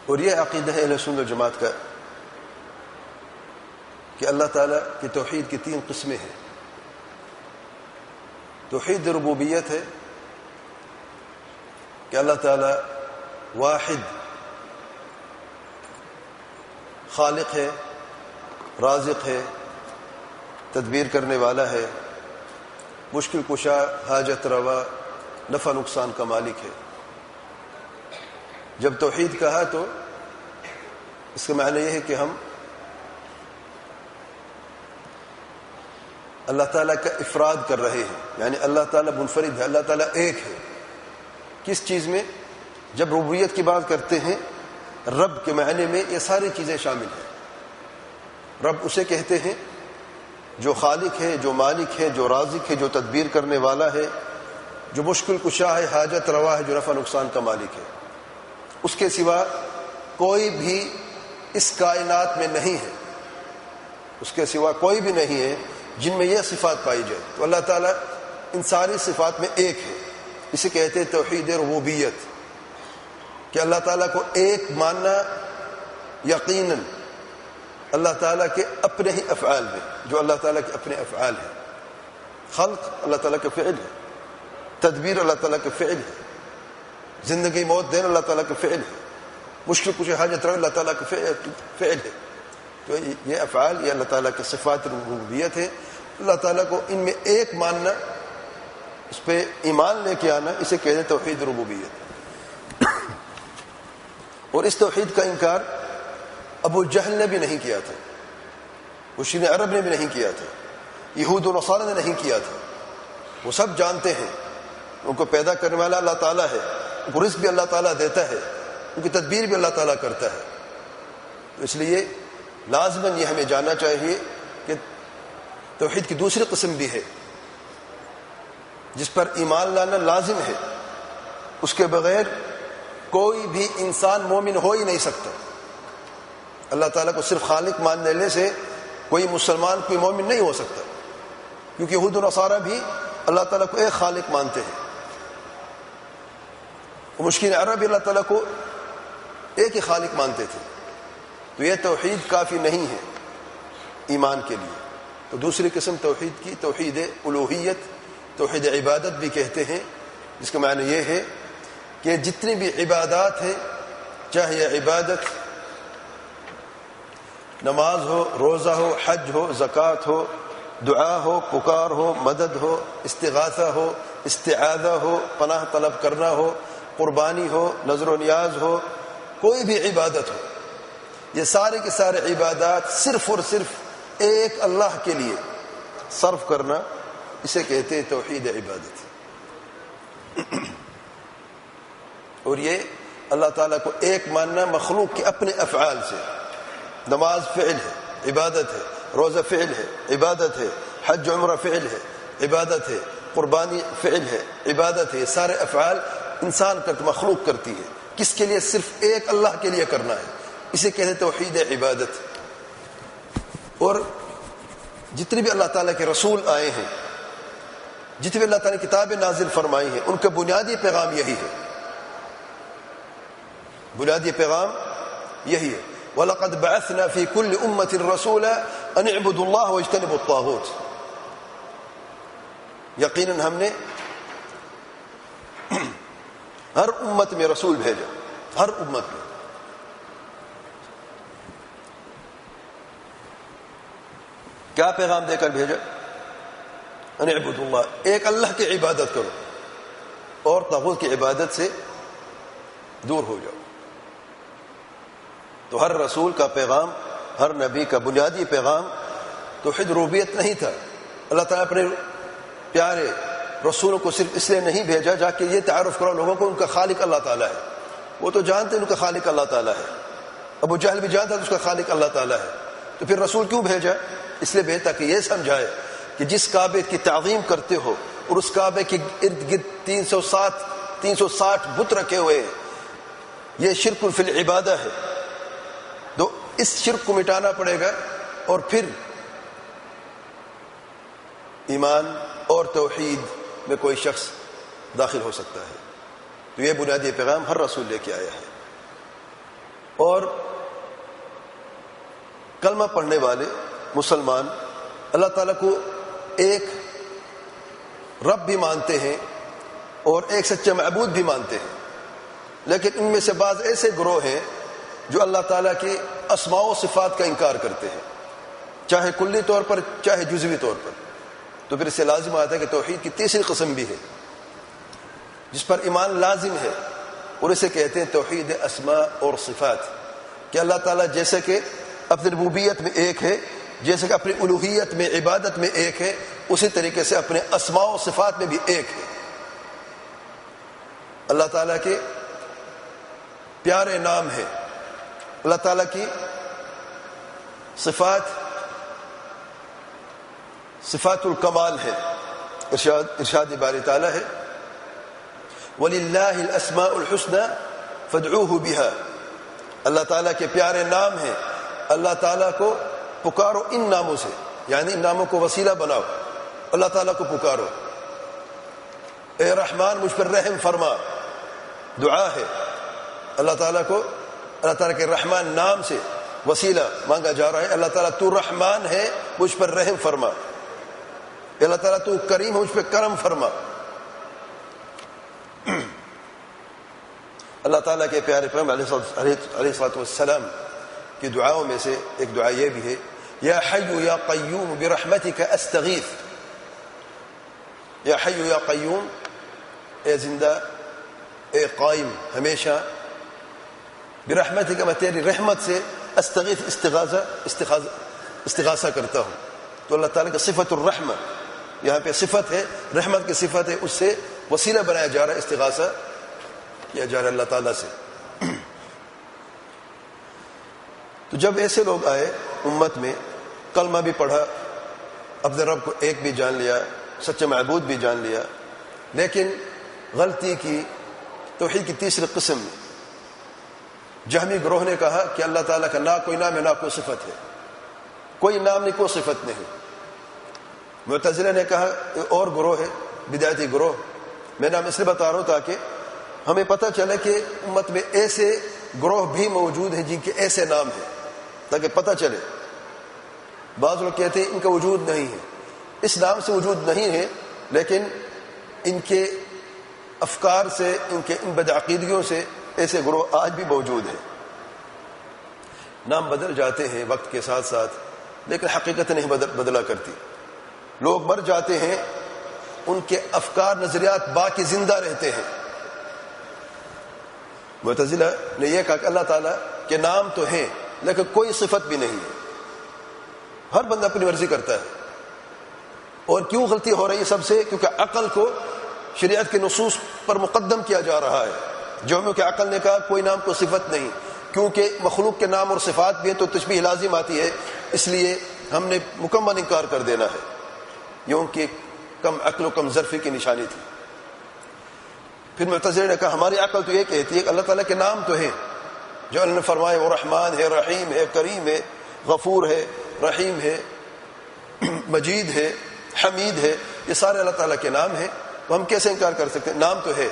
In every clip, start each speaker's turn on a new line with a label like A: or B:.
A: اور یہ عقیدہ ہے اہل سنت والجماعت کا کہ اللہ تعالیٰ کی توحید کی 3 قسمیں ہیں. توحید ربوبیت ہے کہ اللہ تعالیٰ واحد خالق ہے، رازق ہے، تدبیر کرنے والا ہے، مشکل کشا، حاجت روا، نفع نقصان کا مالک ہے. جب توحید کہا تو اس کا معنی یہ ہے کہ ہم اللہ تعالیٰ کا افراد کر رہے ہیں، یعنی اللہ تعالیٰ منفرد ہے، اللہ تعالیٰ ایک ہے. کس چیز میں؟ جب ربوبیت کی بات کرتے ہیں رب کے معنی میں یہ ساری چیزیں شامل ہیں. رب اسے کہتے ہیں جو خالق ہے، جو مالک ہے، جو رازق ہے، جو تدبیر کرنے والا ہے، جو مشکل کشا ہے، حاجت روا ہے، جو نفع نقصان کا مالک ہے. اس کے سوا کوئی بھی اس کائنات میں نہیں ہے، اس کے سوا کوئی بھی نہیں ہے جن میں یہ صفات پائی جائے. تو اللہ تعالیٰ ان ساری صفات میں ایک ہے. اسے کہتے ہیں توحید ربوبیت، کہ اللہ تعالیٰ کو ایک ماننا یقیناً اللہ تعالیٰ کے اپنے ہی افعال میں، جو اللہ تعالیٰ کے اپنے افعال ہیں. خلق اللہ تعالیٰ کا فعل ہے، تدبیر اللہ تعالیٰ کا فعل ہے، زندگی موت دینا اللہ تعالیٰ کا فعل ہے، مشکل کچھ حاجت رہا اللہ تعالیٰ کا فعل ہے. تو یہ افعال یہ اللہ تعالیٰ کے صفات ربوبیت ہے. اللہ تعالیٰ کو ان میں ایک ماننا، اس پہ ایمان لے کے آنا، اسے کہتے ہیں توحید ربوبیت. اور اس توحید کا انکار ابو جہل نے بھی نہیں کیا تھا، مشرکین عرب نے بھی نہیں کیا تھا، یہود و نصارہ نے نہیں کیا تھا. وہ سب جانتے ہیں ان کو پیدا کرنے والا اللہ تعالیٰ ہے، ان کو رزق بھی اللہ تعالیٰ دیتا ہے، ان کی تدبیر بھی اللہ تعالیٰ کرتا ہے. تو اس لیے لازماً یہ ہمیں جاننا چاہیے کہ توحید کی دوسری قسم بھی ہے جس پر ایمان لانا لازم ہے. اس کے بغیر کوئی بھی انسان مومن ہو ہی نہیں سکتا. اللہ تعالیٰ کو صرف خالق مان لینے سے کوئی مسلمان، کوئی مومن نہیں ہو سکتا، کیونکہ یہود و نصارہ بھی اللہ تعالیٰ کو ایک خالق مانتے ہیں. مشرکین عرب بھی اللہ تعالیٰ کو ایک ہی خالق مانتے تھے. تو یہ توحید کافی نہیں ہے ایمان کے لیے. تو دوسری قسم توحید کی توحید الوہیت، توحید عبادت بھی کہتے ہیں، جس کا معنی یہ ہے کہ جتنی بھی عبادات ہیں، چاہے یہ عبادت نماز ہو، روزہ ہو، حج ہو، زکوٰۃ ہو، دعا ہو، پکار ہو، مدد ہو، استغاثہ ہو، استعاذہ ہو، پناہ طلب کرنا ہو، قربانی ہو، نذر و نیاز ہو، کوئی بھی عبادت ہو، یہ سارے کے سارے عبادات صرف اور صرف ایک اللہ کے لیے صرف کرنا، اسے کہتے ہیں توحید عبادت. اور یہ اللہ تعالیٰ کو ایک ماننا مخلوق کے اپنے افعال سے. نماز فعل ہے، عبادت ہے، روزہ فعل ہے، عبادت ہے، حج عمرہ فعل ہے، عبادت ہے، قربانی فعل ہے، عبادت ہے. یہ سارے افعال انسان کرتا، مخلوق کرتی ہے. کس کے لیے؟ صرف ایک اللہ کے لیے کرنا ہے، اسے کہتے ہیں توحید عبادت. اور جتنے بھی اللہ تعالیٰ کے رسول آئے ہیں، جتنے بھی اللہ تعالیٰ نے کتابیں نازل فرمائی ہیں، ان کا بنیادی پیغام یہی ہے. بنیادی پیغام یہی ہے. وَلَقَدْ بَعَثْنَا فِي كُلِّ أُمَّةٍ رَسُولًا أَنِ اعْبُدُوا اللَّهَ وَاجْتَنِبُوا الطَّاغُوتَ. یقیناً ہم نے ہر امت میں رسول بھیجا، ہر امت میں. کیا پیغام دے کر بھیجا؟ ان اعبدوا اللہ، ایک اللہ کی عبادت کرو اور طاغوت کی عبادت سے دور ہو جاؤ. تو ہر رسول کا پیغام، ہر نبی کا بنیادی پیغام توحید ربوبیت نہیں تھا. اللہ تعالیٰ اپنے پیارے رسولوں کو صرف اس لیے نہیں بھیجا جا کہ یہ تعارف کرو لوگوں کو ان کا خالق اللہ تعالیٰ ہے. وہ تو جانتے ہیں ان کا خالق اللہ تعالیٰ ہے، ابو جہل بھی جانتا ہے اس کا خالق اللہ تعالیٰ ہے. تو پھر رسول کیوں بھیجا؟ اس لیے بھیجا کہ یہ سمجھائے کہ جس کعبے کی تعظیم کرتے ہو اور اس کعبے کے ارد گرد 360 بت رکھے ہوئے ہیں، یہ شرک فی العبادہ ہے. تو اس شرک کو مٹانا پڑے گا اور پھر ایمان اور توحید میں کوئی شخص داخل ہو سکتا ہے. تو یہ بنیادی پیغام ہر رسول لے کے آیا ہے. اور کلمہ پڑھنے والے مسلمان اللہ تعالیٰ کو ایک رب بھی مانتے ہیں اور ایک سچا معبود بھی مانتے ہیں، لیکن ان میں سے بعض ایسے گروہ ہیں جو اللہ تعالیٰ کے اسماء و صفات کا انکار کرتے ہیں، چاہے کلی طور پر چاہے جزوی طور پر. تو پھر اس سے لازم آتا ہے کہ توحید کی تیسری قسم بھی ہے جس پر ایمان لازم ہے، اور اسے کہتے ہیں توحید اسماء اور صفات، کہ اللہ تعالیٰ جیسے کہ اپنی ربوبیت میں ایک ہے، جیسے کہ اپنی الوہیت میں عبادت میں ایک ہے، اسی طریقے سے اپنے اسماء و صفات میں بھی ایک ہے. اللہ تعالیٰ کے پیارے نام ہیں، اللہ تعالیٰ کی صفات الکمال ہے. ارشاد باری تعالیٰ ہے وَلِلَّهِ الْأَسْمَاءُ الْحُسْنَى فَادْعُوهُ بِهَا. اللہ تعالیٰ کے پیارے نام ہیں، اللہ تعالیٰ کو پکارو ان ناموں سے، یعنی ان ناموں کو وسیلہ بناؤ، اللہ تعالیٰ کو پکارو. اے رحمان مجھ پر رحم فرما، دعا ہے اللہ تعالیٰ کو، اللہ تعالیٰ کے رحمان نام سے وسیلہ مانگا جا رہا ہے. اللہ تعالیٰ تو رحمان ہے مجھ پر رحم فرما، اللہ تعالیٰ تو کریم ہے مجھ پہ کرم فرما. اللہ تعالیٰ کے پیارے پیغمبر علیہ الصلوۃ والسلام کی دعاؤں میں سے ایک دعا یہ بھی ہے یا حی یا قیوم برحمتک استغیث. یا حی یا قیوم، اے زندہ اے قائم ہمیشہ، برحمتک میں تیری رحمت سے استغیث استغاثہ کرتا ہوں. تو اللہ تعالیٰ کا صفت الرحمہ یہاں پہ صفت ہے، رحمت کی صفت ہے، اس سے وسیلہ بنایا جا رہا ہے، استغاثہ کیا جا رہا ہے اللہ تعالیٰ سے. تو جب ایسے لوگ آئے امت میں، کلمہ بھی پڑھا، اپنے رب کو ایک بھی جان لیا، سچا معبود بھی جان لیا، لیکن غلطی کی توحید کی تیسری قسم میں جہمی گروہ نے کہا کہ اللہ تعالیٰ کا نہ کوئی نام ہے نہ کوئی صفت ہے، کوئی نام نہیں کوئی صفت نہیں. معتزلہ نے کہا اور گروہ ہے بدعتی گروہ. میں نام اس لیے بتا رہا ہوں تاکہ ہمیں پتہ چلے کہ امت میں ایسے گروہ بھی موجود ہیں جن کے ایسے نام ہیں، تاکہ پتہ چلے. بعض لوگ کہتے ہیں ان کا وجود نہیں ہے، اس نام سے وجود نہیں ہے، لیکن ان کے افکار سے، ان کے ان بدعقیدگیوں سے ایسے گروہ آج بھی موجود ہیں. نام بدل جاتے ہیں وقت کے ساتھ ساتھ، لیکن حقیقت نہیں بدلا کرتی. لوگ مر جاتے ہیں، ان کے افکار نظریات باقی زندہ رہتے ہیں. معتزلہ نے یہ کہا کہ اللہ تعالیٰ کے نام تو ہیں لیکن کوئی صفت بھی نہیں ہے، ہر بندہ اپنی مرضی کرتا ہے. اور کیوں غلطی ہو رہی ہے سب سے؟ کیونکہ عقل کو شریعت کے نصوص پر مقدم کیا جا رہا ہے. جو کہ عقل نے کہا کوئی نام کوئی صفت نہیں، کیونکہ مخلوق کے نام اور صفات بھی ہیں تو تشبیہ لازم آتی ہے، اس لیے ہم نے مکمل انکار کر دینا ہے. یہ ان کی کم عقل و کم ظرفی کی نشانی تھی. پھر معتزلہ نے کہا ہماری عقل تو یہ کہتی ہے کہ اللہ تعالیٰ کے نام تو ہیں، جو اللہ نے فرمایا وہ رحمان ہے، رحیم ہے، کریم ہے، غفور ہے، رحیم ہے، مجید ہے، حمید ہے، یہ سارے اللہ تعالیٰ کے نام ہیں. تو ہم کیسے انکار کر سکتے ہیں؟ نام تو ہے،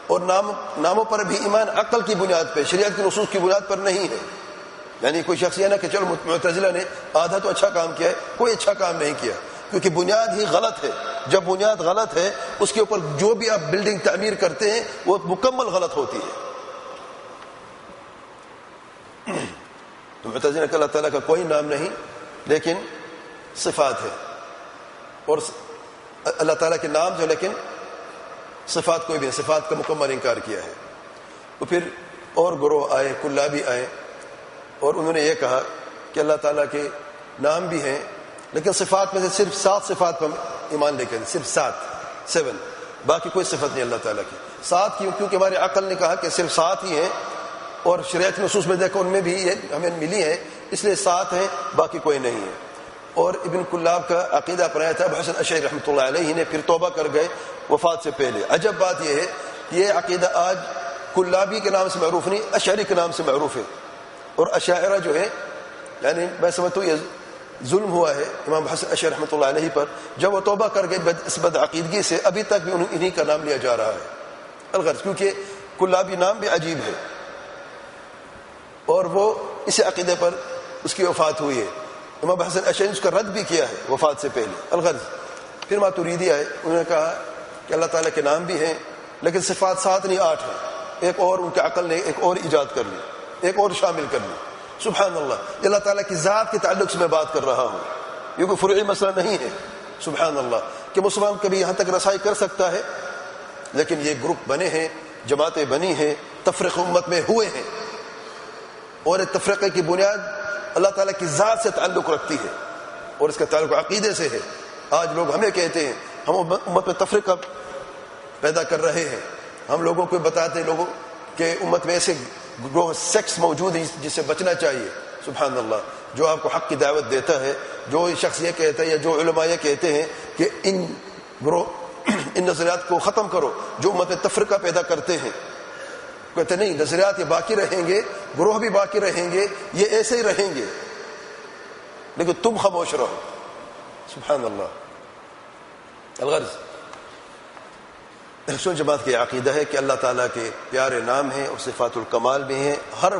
A: اور ناموں پر بھی ایمان عقل کی بنیاد پہ، شریعت کے نصوص کی بنیاد پر نہیں ہے. یعنی کوئی شخص یہ نہ کہ چلو معتزلہ نے آدھا تو اچھا کام کیا ہے، کوئی اچھا کام نہیں کیا، کیونکہ بنیاد ہی غلط ہے. جب بنیاد غلط ہے اس کے اوپر جو بھی آپ بلڈنگ تعمیر کرتے ہیں وہ مکمل غلط ہوتی ہے. تو معتزلہ کہ اللہ تعالیٰ کا کوئی نام نہیں لیکن صفات ہے، اور اللہ تعالیٰ کے نام جو لیکن صفات کوئی بھی، صفات کا مکمل انکار کیا ہے. تو پھر اور گروہ آئے، کلابی آئے، اور انہوں نے یہ کہا کہ اللہ تعالیٰ کے نام بھی ہیں لیکن صفات میں سے صرف 7 صفات پر ایمان لے کر، صرف 7 باقی کوئی صفت نہیں اللہ تعالیٰ کی. 7 کیوں؟ کیونکہ ہماری عقل نے کہا کہ صرف 7 ہی ہیں، اور شریعت نصوص میں دیکھو ان میں بھی یہ ہمیں ملی ہے، اس لیے 7 ہیں، باقی کوئی نہیں ہے. اور ابن کلاب کا عقیدہ اپنایا تھا ابو حسن اشعری رحمۃ اللہ علیہ نے، پھر توبہ کر گئے وفات سے پہلے. عجب بات یہ ہے یہ عقیدہ آج کلابی کے نام سے معروف نہیں، اشعری کے نام سے معروف ہے. اور اشاعرہ جو ہے، یعنی میں سمجھتا ہوں یہ ظلم ہوا ہے امام حسن اشعری رحمۃ اللہ علیہ پر. جب وہ توبہ کر گئے اس بدعقیدگی سے، ابھی تک بھی انہی کا نام لیا جا رہا ہے الغرض، کیونکہ کلابی نام بھی عجیب ہے. اور وہ اسی عقیدے پر اس کی وفات ہوئی ہے. امام حسن اشعری اس کا رد بھی کیا ہے وفات سے پہلے. الغرض پھر ماتوریدی آئے, انہوں نے کہا کہ اللہ تعالیٰ کے نام بھی ہیں لیکن صفات 7 نہیں 8 ہیں. ایک اور ان کے عقل نے ایک اور ایجاد کر لی, ایک اور شامل کر لی. سبحان اللہ, اللہ تعالیٰ کی ذات کے تعلق سے میں بات کر رہا ہوں, یہ کوئی فروعی مسئلہ نہیں ہے. سبحان اللہ کہ مسلمان کبھی یہاں تک رسائی کر سکتا ہے, لیکن یہ گروپ بنے ہیں, جماعتیں بنی ہیں, تفرقہ امت میں ہوئے ہیں, اور تفرقے کی بنیاد اللہ تعالیٰ کی ذات سے تعلق رکھتی ہے اور اس کا تعلق عقیدے سے ہے. آج لوگ ہمیں کہتے ہیں ہم امت میں تفرقہ پیدا کر رہے ہیں, ہم لوگوں کو بتاتے ہیں لوگوں کہ امت میں ایسے گروہ سیکس موجود ہیں جس سے بچنا چاہیے. سبحان اللہ, جو آپ کو حق کی دعوت دیتا ہے, جو شخص یہ کہتا ہے یا جو علماء یہ کہتے ہیں کہ ان نظریات کو ختم کرو جو امت میں تفرقہ پیدا کرتے ہیں, کہتے نہیں, نظریات یہ باقی رہیں گے, گروہ بھی باقی رہیں گے, یہ ایسے ہی رہیں گے, لیکن تم خاموش رہو. سبحان اللہ. الغرض اہل سنت جماعت کی عقیدہ ہے کہ اللہ تعالیٰ کے پیارے نام ہیں اور صفات الکمال بھی ہیں. ہر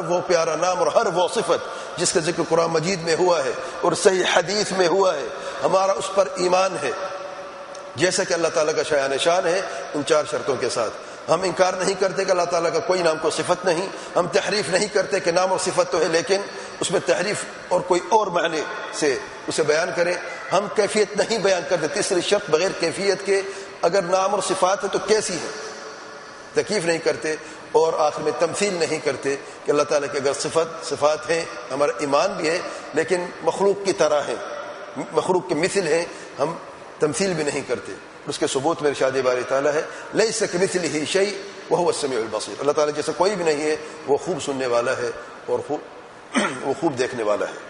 A: وہ پیارا نام اور ہر وہ صفت جس کا ذکر قرآن مجید میں ہوا ہے اور صحیح حدیث میں ہوا ہے, ہمارا اس پر ایمان ہے, جیسا کہ اللہ تعالیٰ کا شایان شان ہے ان 4 شرطوں کے ساتھ. ہم انکار نہیں کرتے کہ اللہ تعالیٰ کا کوئی نام کو صفت نہیں, ہم تحریف نہیں کرتے کہ نام اور صفت تو ہے لیکن اس میں تحریف اور کوئی اور معنی سے اسے بیان کریں. ہم کیفیت نہیں بیان کرتے. تیسری شرط بغیر کیفیت کے اگر نام اور صفات ہے تو کیسی ہے, تکیف نہیں کرتے. اور آخر میں تمثیل نہیں کرتے کہ اللہ تعالیٰ کے اگر صفات ہیں, ہمارا ایمان بھی ہے, لیکن مخلوق کی طرح ہیں, مخلوق کے مثل ہیں, ہم تمثیل بھی نہیں کرتے. اس کے ثبوت میں ارشاد باری تعالیٰ ہے لیس کمثلہ شیء وہو السمیع البصیر. اللہ تعالیٰ جیسا کوئی بھی نہیں ہے, وہ خوب سننے والا ہے اور وہ خوب دیکھنے والا ہے.